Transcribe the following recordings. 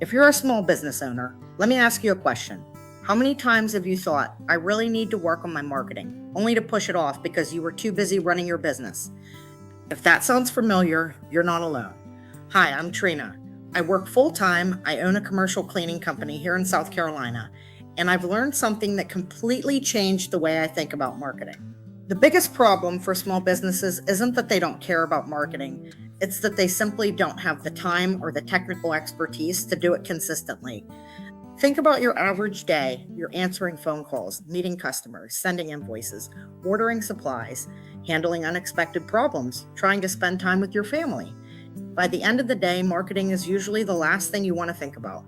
If you're a small business owner, let me ask you a question. How many times have you thought, I really need to work on my marketing, only to push it off because you were too busy running your business? If that sounds familiar, you're not alone. Hi, I'm Trina. I work full-time. I own a commercial cleaning company here in South Carolina, and I've learned something that completely changed the way I think about marketing. The biggest problem for small businesses isn't that they don't care about marketing. It's that they simply don't have the time or the technical expertise to do it consistently. Think about your average day. You're answering phone calls, meeting customers, sending invoices, ordering supplies, handling unexpected problems, trying to spend time with your family. By the end of the day, marketing is usually the last thing you want to think about.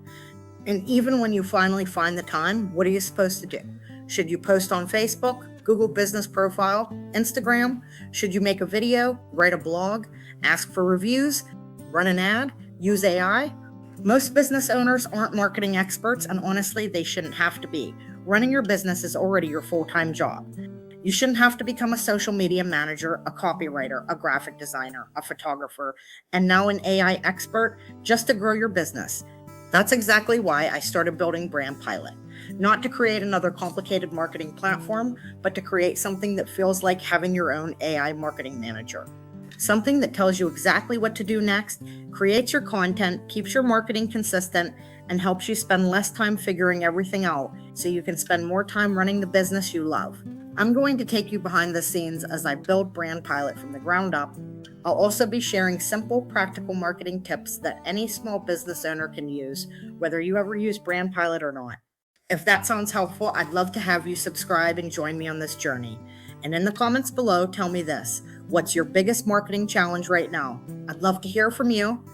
And even when you finally find the time, what are you supposed to do? Should you post on Facebook, Google Business Profile, Instagram? Should you make a video, write a blog, ask for reviews, run an ad, use AI? Most business owners aren't marketing experts, and honestly, they shouldn't have to be. Running your business is already your full-time job. You shouldn't have to become a social media manager, a copywriter, a graphic designer, a photographer, and now an AI expert just to grow your business. That's exactly why I started building BrandPilot. Not to create another complicated marketing platform, but to create something that feels like having your own AI marketing manager. Something that tells you exactly what to do next, creates your content, keeps your marketing consistent, and helps you spend less time figuring everything out so you can spend more time running the business you love. I'm going to take you behind the scenes as I build BrandPilot from the ground up. I'll also be sharing simple, practical marketing tips that any small business owner can use, whether you ever use BrandPilot or not. If that sounds helpful, I'd love to have you subscribe and join me on this journey. And in the comments below, tell me this. What's your biggest marketing challenge right now? I'd love to hear from you.